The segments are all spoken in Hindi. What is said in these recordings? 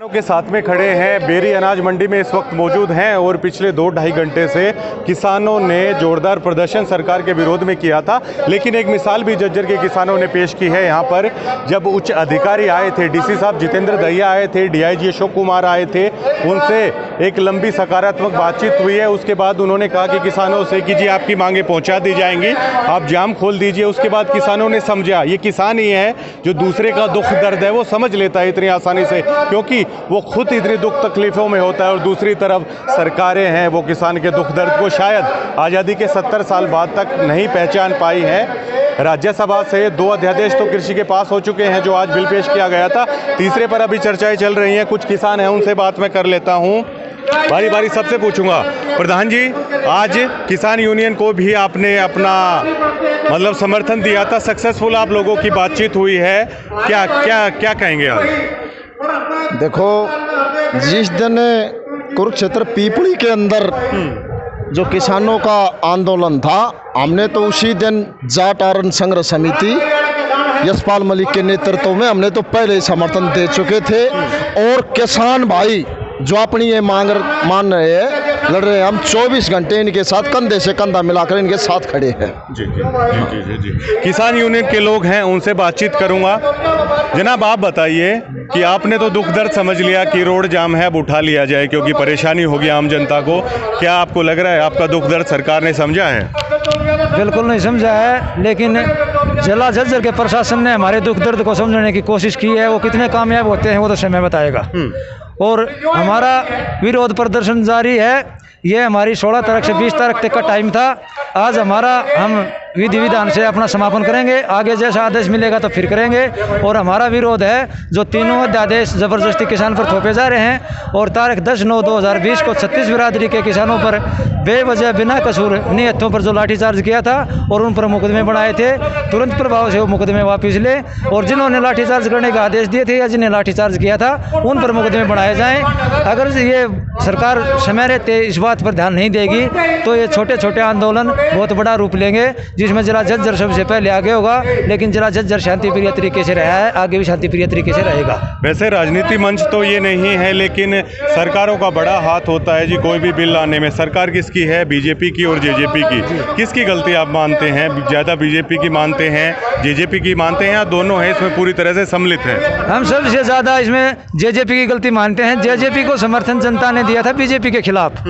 के साथ में खड़े हैं, बेरी अनाज मंडी में इस वक्त मौजूद हैं और पिछले 2-2.5 घंटे से किसानों ने जोरदार प्रदर्शन सरकार के विरोध में किया था। लेकिन एक मिसाल भी झज्जर के किसानों ने पेश की है। यहाँ पर जब उच्च अधिकारी आए थे, डीसी साहब जितेंद्र दहिया आए थे, डीआईजी अशोक कुमार आए थे, उनसे एक लंबी सकारात्मक बातचीत हुई है। उसके बाद उन्होंने कहा कि किसानों से कि जी आपकी मांगे पहुँचा दी जाएंगी, आप जाम खोल दीजिए। उसके बाद किसानों ने समझा ये किसान ही है जो दूसरे का दुख दर्द है वो समझ लेता है इतनी आसानी से, क्योंकि वो खुद इतनी दुख तकलीफों में होता है। और दूसरी तरफ सरकारें हैं वो किसान के दुख दर्द को शायद आज़ादी के 70 साल बाद तक नहीं पहचान पाई है। राज्यसभा से 2 अध्यादेश तो कृषि के पास हो चुके हैं जो आज बिल पेश किया गया था। तीसरे पर अभी चर्चाएं चल रही हैं। कुछ किसान हैं, उनसे बात मैं कर लेता हूं। बारी बारी सबसे पूछूंगा। प्रधान जी, आज किसान यूनियन को भी आपने अपना मतलब समर्थन दिया था, सक्सेसफुल आप लोगों की बातचीत हुई है, क्या क्या क्या कहेंगे आज? देखो, जिस दिन कुरुक्षेत्र पीपली के अंदर जो किसानों का आंदोलन था, हमने तो उसी दिन जाट आरण संग्रह समिति यशपाल मलिक के नेतृत्व में हमने तो पहले ही समर्थन दे चुके थे। और किसान भाई जो अपनी ये मांग मान रहे हैं, लड़ रहे हैं, हम 24 घंटे इनके साथ कंधे से कंधा मिलाकर इनके साथ खड़े हैं। जी जी जी जी जी। किसान यूनियन के लोग हैं, उनसे बातचीत करूंगा। जनाब, आप बताइए कि आपने तो दुख दर्द समझ लिया कि रोड जाम है, अब उठा लिया जाए क्योंकि परेशानी होगी आम जनता को। क्या आपको लग रहा है आपका दुख दर्द सरकार ने समझा है? बिल्कुल नहीं समझा है, लेकिन जिला झज्जर के प्रशासन ने हमारे दुख दर्द को समझने की कोशिश की है। वो कितने कामयाब होते हैं वो तो समय बताएगा। और हमारा विरोध प्रदर्शन जारी है। ये हमारी 16 तारीख से 20 तारीख तक का टाइम था। आज हम विधि विधान से अपना समापन करेंगे। आगे जैसा आदेश मिलेगा तो फिर करेंगे। और हमारा विरोध है जो तीनों अध्यादेश ज़बरदस्ती किसान पर थोपे जा रहे हैं। और तारीख 10/9/2020 को 36 बिरादरी के किसानों पर बेवजह बिना कसूर नियतों पर जो लाठीचार्ज किया था और उन पर मुकदमे बनाए थे, तुरंत प्रभाव से वो मुकदमे वापस ले। और जिन्होंने लाठीचार्ज करने के आदेश दिए थे या जिन्हें लाठीचार्ज किया था उन पर मुकदमे बनाए जाएँ। अगर ये सरकार समय रहते इस बात पर ध्यान नहीं देगी तो ये छोटे छोटे आंदोलन बहुत बड़ा रूप लेंगे, जिसमें जिला झज्जर सबसे पहले आगे होगा। लेकिन जिला झज्जर शांतिप्रिय तरीके से रहा है, आगे भी शांतिप्रिय तरीके से रहेगा। वैसे राजनीति मंच तो ये नहीं है, लेकिन सरकारों का बड़ा हाथ होता है जी कोई भी बिल लाने में। सरकार किसकी है? बीजेपी की और जेजेपी की। किसकी गलती आप मानते हैं? ज़्यादा बीजेपी की मानते हैं, जेजेपी की मानते हैं, या दोनों है इसमें पूरी तरह से सम्मिलित है? हम सबसे ज़्यादा इसमें जेजेपी की गलती मानते हैं। जेजेपी को समर्थन जनता ने दिया था बीजेपी के खिलाफ,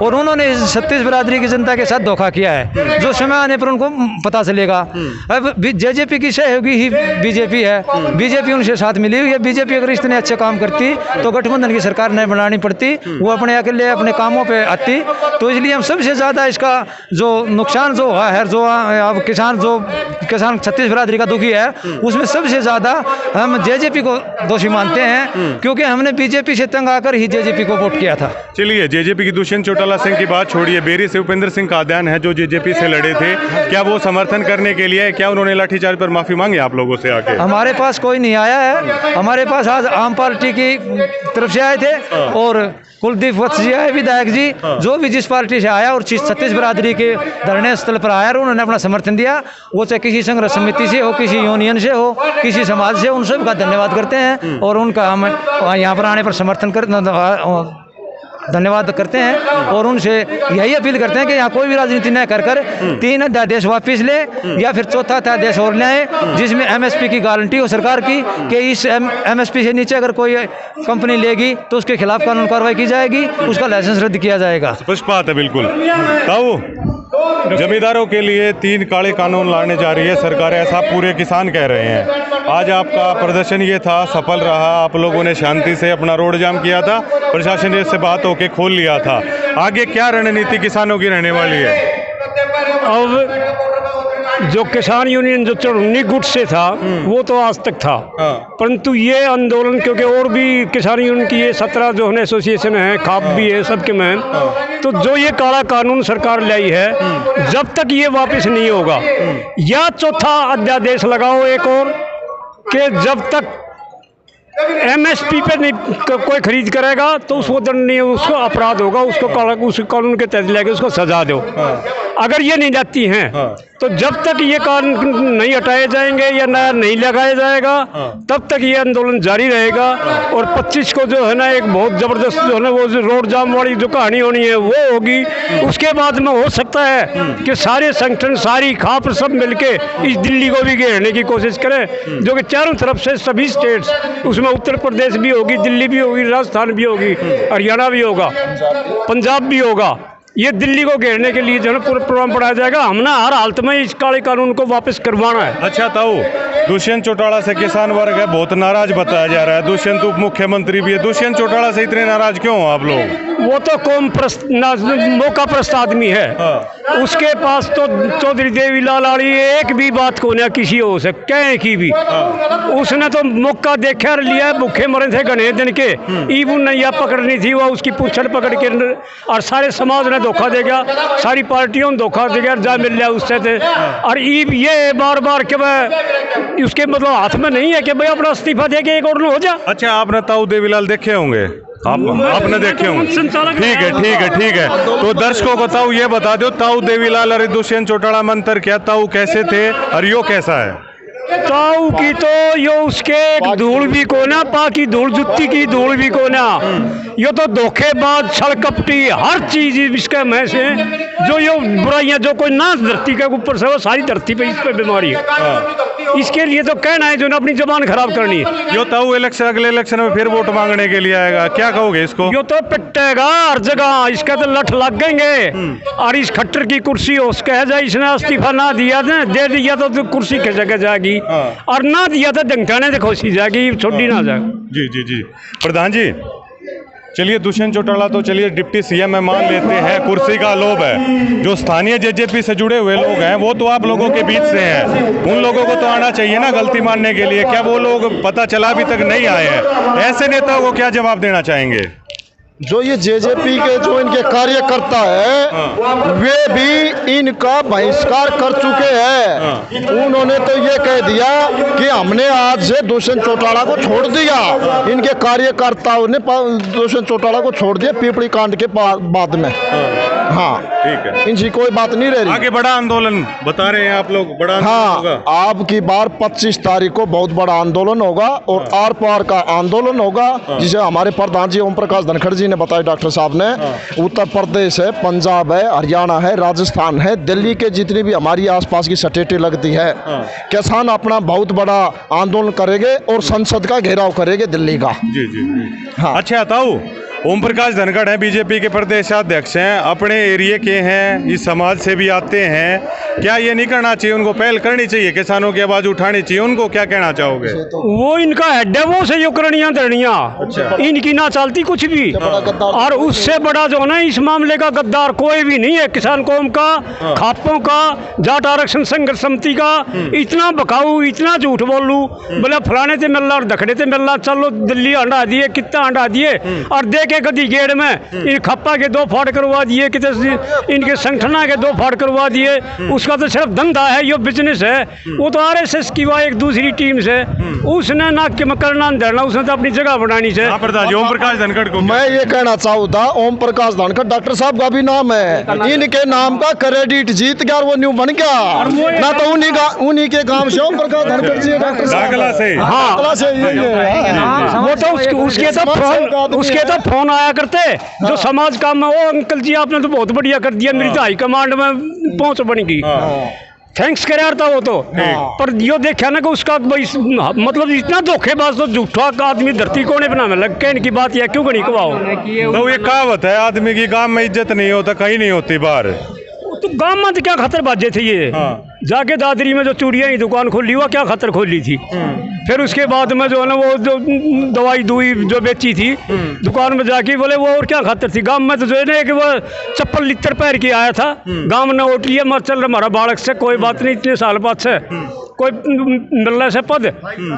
और उन्होंने 36 बिरादरी की जनता के साथ धोखा किया है, जो समय आने पर उनको पता चलेगा। अब जेजेपी की सहयोगी ही बीजेपी है, बीजेपी उनसे साथ मिली हुई है। बीजेपी अगर इतने अच्छे काम करती तो गठबंधन की सरकार नहीं बनानी पड़ती, वो अपने अकेले अपने कामों पे आती। तो इसलिए हम सबसे ज़्यादा इसका जो नुकसान जो है, जो अब किसान 36 बिरादरी का दुखी है, उसमें सबसे ज़्यादा हम जेजेपी को दोषी मानते हैं, क्योंकि हमने बीजेपी से तंग आकर ही जेजेपी को वोट किया था। चलिए, जेजेपी की दुष्यंत चौटाला सिंह की बात छोड़िए, बेरी से उपेंद्र सिंह कादियान है जो जेजेपी से लड़े थे, क्या वो समर्थन करने के लिए, क्या उन्होंने लाठीचार्ज पर माफी मांगी आप लोगों से आके? हमारे पास कोई नहीं आया है। हमारे पास आज आम पार्टी की तरफ से आए थे और कुलदीप वत्स जी आए, विधायक जी, जो भी जिस पार्टी से आया और 36 बिरादरी के धरने स्थल पर आया और उन्होंने अपना समर्थन दिया, वो चाहे किसी संघर्ष समिति से हो, किसी यूनियन से हो, किसी समाज से, उन सब का धन्यवाद करते हैं। और उनका हम यहाँ पर आने पर समर्थन धन्यवाद करते हैं। और उनसे यही अपील करते हैं कि यहाँ कोई भी राजनीति न कर 3 अध्यादेश वापस ले, या फिर 4था अध्यादेश और लाएं जिसमें एमएसपी की गारंटी हो सरकार की कि इस एमएसपी से नीचे अगर कोई कंपनी लेगी तो उसके खिलाफ कानून कार्रवाई की जाएगी, उसका लाइसेंस रद्द किया जाएगा। स्पष्ट बात है बिल्कुल। ताऊ, जमींदारों के लिए 3 काले कानून लाने जा रही है सरकार, ऐसा पूरे किसान कह रहे हैं। आज आपका प्रदर्शन ये था, सफल रहा, आप लोगों ने शांति से अपना रोड जाम किया था, प्रशासन ने इससे बात होके खोल लिया था। आगे क्या रणनीति किसानों की रहने वाली है? अब जो किसान यूनियन जो 19 गुट से था वो तो आज तक था, परंतु ये आंदोलन क्योंकि और भी किसान यूनियन की ये 17 जो है एसोसिएशन है, खाप भी है सबके में, तो जो ये काला कानून सरकार लाई है, जब तक ये वापस नहीं होगा, या 4था अध्यादेश लगाओ एक और, कि जब तक एमएसपी पे नहीं कोई खरीद करेगा तो उसको दंड नहीं, उसको अपराध होगा, उसको उस कानून के तहत लेके उसको सजा दो। अगर ये नहीं जाती हैं तो जब तक ये कानून नहीं हटाए जाएंगे या नया नहीं लगाया जाएगा तब तक ये आंदोलन जारी रहेगा। और 25 को जो है ना एक बहुत ज़बरदस्त जो है ना वो रोड जाम वाली जो कहानी होनी है वो होगी। उसके बाद में हो सकता है कि सारे संगठन सारी खाप सब मिलके इस दिल्ली को भी घेरने की कोशिश करें, जो कि चारों तरफ से सभी स्टेट्स, उसमें उत्तर प्रदेश भी होगी, दिल्ली भी होगी, राजस्थान भी होगी, हरियाणा भी होगा, पंजाब भी होगा, ये दिल्ली को घेरने के लिए जो है पूरा प्रोग्राम बढ़ाया जाएगा। हमने हर हालत में इस काले कानून को वापस करवाना है। अच्छा ताऊ, दुष्यंत चौटाला से किसान वर्ग है बहुत नाराज बताया जा रहा है, दुष्यंत उप मुख्यमंत्री भी है, दुष्यंत चौटाला से इतने नाराज क्यों हो आप लोग? वो तो मौका प्रस्त आदमी है। उसके पास तो चौधरी देवीलाल आड़ी एक भी बात को ना किसी हो से कहीं की भी उसने तो मौका देखा लिया। भूखे मरे थे घने दिन के, ईब नैया पकड़नी थी, वह उसकी पूछड़ पकड़ के और सारे समाज ने धोखा दे गया, सारी पार्टियों ने धोखा दे गया, जा मिल लिया उससे थे। और ईब ये बार बार के वह उसके मतलब हाथ में नहीं है कि भाई अपना इस्तीफा दे के एक और हो जा। अच्छा, आपने ताऊ देवीलाल देखे होंगे, आपने देखे होंगे, ठीक है। तो दर्शकों को ताऊ ये बता दो, ताऊ देवीलाल और दुष्यंत चौटाला में अंतर क्या, ताऊ कैसे थे और यो कैसा है? ताऊ की तो यो उसके धूल भी को ना, पाकी धूल जुत्ती की धूल भी को ना, यो तो धोखेबाज छलकपटी हर चीज इसका महस है। जो यो बुराइयां जो कोई ना धरती के ऊपर से वो सारी धरती पे इस पे बीमारी है। इसके लिए तो कहना है जो ना अपनी जबान खराब करनी है। यो ताऊ अगले इलेक्शन में फिर वोट मांगने के लिए आएगा, क्या कहोगे इसको? यो तो पिटेगा हर जगह, इसका तो लठ लग गएंगे। और इस खट्टर की कुर्सी हो कह जाए इसने इस्तीफा ना दिया दे दिया तो कुर्सी के जगह जाएगी, और ना दिया तो डंकाने से खुशी जाएगी, छोड़ी ना जाए। जी प्रधान जी, चलिए दुष्यंत चौटाला तो चलिए डिप्टी सीएम में मान लेते हैं, कुर्सी का लोभ है। जो स्थानीय जेजेपी से जुड़े हुए लोग हैं वो तो आप लोगों के बीच से हैं, उन लोगों को तो आना चाहिए ना गलती मानने के लिए, क्या वो लोग पता चला अभी तक नहीं आए हैं? ऐसे नेताओं को क्या जवाब देना चाहेंगे? जो ये जेजेपी के जो इनके कार्यकर्ता है वे भी इनका बहिष्कार कर चुके हैं। उन्होंने तो ये कह दिया कि हमने आज से दुष्यंत चौटाला को छोड़ दिया। इनके कार्यकर्ताओं ने दुष्यंत चौटाला को छोड़ दिया पीपली कांड के बाद में। हाँ ठीक है, इनकी कोई बात नहीं रह रही। आगे बड़ा आंदोलन बता रहे हैं आप लोग, बड़ा हाँ होगा। अब की बार 25 तारीख को बहुत बड़ा आंदोलन होगा और आर पार का आंदोलन होगा, जिसे हमारे प्रधान जी ओम प्रकाश धनखड़ जी ने बताया, डॉक्टर साहब ने। उत्तर प्रदेश है, पंजाब है, हरियाणा है, राजस्थान है, दिल्ली के जितनी भी हमारी आसपास की स्टेटें लगती है, किसान अपना बहुत बड़ा आंदोलन करेंगे और संसद का घेराव करेंगे दिल्ली का। जी हाँ। अच्छा ताऊ, ओम प्रकाश धनखड़ हैं, बीजेपी के प्रदेशाध्यक्ष हैं, अपने एरिया के हैं, इस समाज से भी आते हैं, क्या ये नहीं करना चाहिए, उनको पहल करनी चाहिए, किसानों की आवाज उठानी चाहिए, उनको क्या कहना चाहोगे? वो इनका हेड है, वो से यो करनियां धरनियां, इनकी ना चलती कुछ भी। और उससे बड़ा जो ना इस मामले का गद्दार कोई भी नहीं है। किसान कौम का, खापों का, जाट आरक्षण संघर्ष समिति का इतना बकाऊ, इतना झूठ बोलू, बोले फलाने से मिलना और दखड़े से मिलना, चलो दिल्ली हंडा दिए, कितना हंडा दिए, और देखे कदी गेड़ में इन खप्पा के 2 फाड़ करवा दिए, कितने इनके संगठना के 2 फाड़ करवा दिए। उसका तो सिर्फ धंधा है, ये बिजनेस है। वो तो आरएसएस की वह एक दूसरी टीम से उसने ना करना धरना, उसने तो अपनी जगह बनानी से। ओम प्रकाश धनखड़ को मैं ये कहना चाहूँ था, ओम प्रकाश धनखड़ डॉक्टर साहब का भी नाम है, इनके नाम का क्रेडिट जीत गया, वो न्यू बन गया ना, तो उन्हीं के काम से ओम प्रकाश धनखड़ जी डॉक्टर दाखला से। हाँ, वो तो उसके तो फोन आया करते जो समाज काम में, वो अंकल जी आपने तो बहुत बढ़िया कर दिया, मेरी तो हाईकमांड में पहुंच बन गई, थैंक्स करे यार था वो तो। पर यो देखा ना कि उसका मतलब इतना धोखेबाज तो झूठा आदमी धरती को नहीं बनाने लग के, इनकी बात यह क्यों गणी कवाओ। तो ये कहावत है, आदमी की काम में इज्जत नहीं होता, कहीं नहीं होती बाहर। तो गांव में तो क्या खतर बाजे थे ये। जाके दादरी में जो चूड़ियाँ की दुकान खोली, हुआ क्या खतर खोली थी। फिर उसके बाद में जो है ना वो जो दवाई दुई जो बेची थी दुकान में जाके, बोले वो और क्या खतर थी। गांव में तो जो है ना कि वो चप्पल लित्तर पैर के आया था, गांव ने वोट लिया, मर चल हमारा बालक से कोई बात नहीं, इतने साल बाद से कोई मिलने से पद,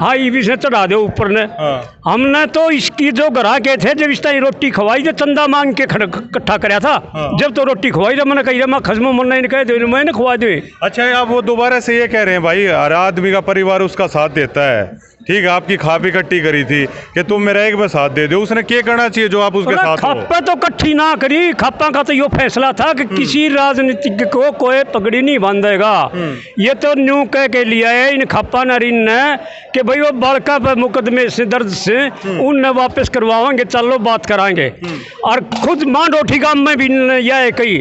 हाँ ये भी से चढ़ा दे ऊपर ने। हमने तो इसकी जो ग्राहक थे जब इस टाइम रोटी खवाई, जो चंदा मांग के इकट्ठा कराया था, जब तो रोटी खवाई, जब मैंने कही मैं खजमो मन नहीं कह दे, मैंने खवा दे। अच्छा, आप वो दोबारा से ये कह रहे हैं भाई हर आदमी का परिवार उसका साथ देता है, ठीक है, आपकी खाप इकट्ठी करी थी कि तुम मेरा एक बार साथ दे दो, उसने क्या करना चाहिए जो आप उसके साथ हो? खापा तो इकट्ठी ना करी, खापा का तो यो फैसला था कि किसी राजनीतिज्ञ को कोई पगड़ी नहीं बांधेगा। ये तो न्यू कह के लिया है इन खापा नारिन ने कि भाई वो बड़का पे मुकदमे से दर्द से उनने वापस करवाएंगे, चलो बात कराएंगे। और खुद मांडोठी गांव में भी यह कही,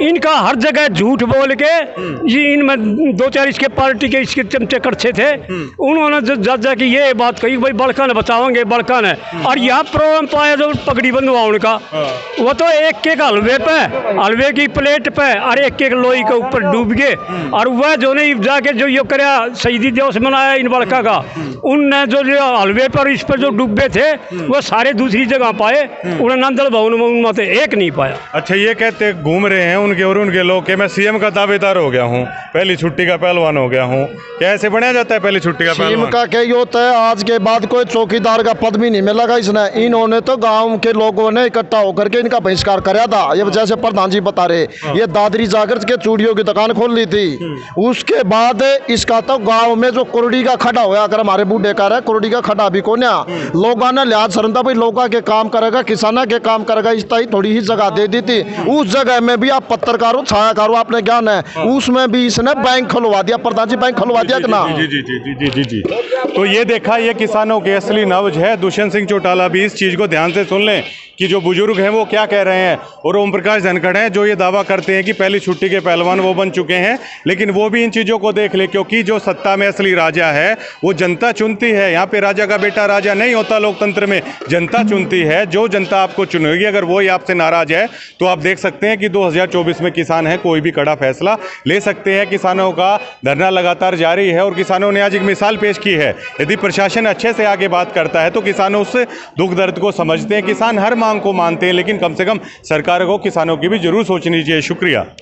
इनका हर जगह झूठ बोल के ये इनमें दो चार इसके पार्टी के इसके चमचे कड़छे थे, उन्होंने जज की ये बात कही भाई बड़का ने बचाओगे बड़का ने। और यहाँ प्रोग्राम पाया जो पगड़ी बंधवा उनका, वो तो एक एक हलवे पे, हलवे की प्लेट पे और एक एक लोई के ऊपर डूब गए। और वह जो ने जाके जो ये कराया शहीदी दिवस मनाया इन बड़का का, उनने जो हलवे पर इस पर जो डूबे थे वो सारे दूसरी जगह पाए, उन्हें नंदल भवन में उनमें से एक नहीं पाया। अच्छा, ये कहते घूम रहे हैं उनके और उनके लोग कि मैं सीएम का दावेदार हो गया हूँ, पहली छुट्टी का पहलवान हो गया हूँ। क्या ऐसे बनाया जाता है पहली छुट्टी का सीएम पहलवान? का क्या होता है, आज के बाद कोई चौकीदार का पद भी नहीं मिलेगा इसने। इन्होंने तो गांव के लोगों ने इकट्ठा होकर के इनका बहिष्कार कराया था। ये जैसे प्रधान जी बता रहे, ये दादरी जाकर के चूड़ियों की दुकान खोल ली थी। उसके बाद इसका तो गांव में जो कुर्डी का खड़ा होया, अगर हमारे बूढ़े का रहा कुर्डी का खड़ा भी कोन्या, लोगों ने लिहाज सरंदा भाई लोगों के काम करेगा, किसाना के काम करेगा, इस तरह थोड़ी ही जगह दे दी थी। उस जगह में भी आप पत्रकारों छायाकारों आपने ज्ञान है, उसमें भी इसने बैंक खुलवा दिया। प्रधान जी बैंक खुलवा दिया कि ना? जी जी जी जी जी जी। तो ये देखा, ये किसानों के असली नब्ज है। दुष्यंत सिंह चौटाला भी इस चीज़ को ध्यान से सुन लें कि जो बुजुर्ग हैं वो क्या कह रहे हैं। और ओम प्रकाश धनखड़ हैं जो ये दावा करते हैं कि पहली छुट्टी के पहलवान वो बन चुके हैं, लेकिन वो भी इन चीज़ों को देख ले, क्योंकि जो सत्ता में असली राजा है वो जनता चुनती है। यहाँ पे राजा का बेटा राजा नहीं होता, लोकतंत्र में जनता चुनती है। जो जनता आपको चुनेगी, अगर वो ही आपसे नाराज है तो आप देख सकते हैं कि 2024 में किसान है, कोई भी कड़ा फैसला ले सकते हैं। किसानों का धरना लगातार जारी है और किसानों ने आज एक मिसाल पेश की है। यदि प्रशासन अच्छे से आगे बात करता है तो किसानों उस दुख दर्द को समझते हैं। किसान हर मांग को मानते हैं, लेकिन कम से कम सरकार को किसानों की भी जरूर सोचनी चाहिए। शुक्रिया।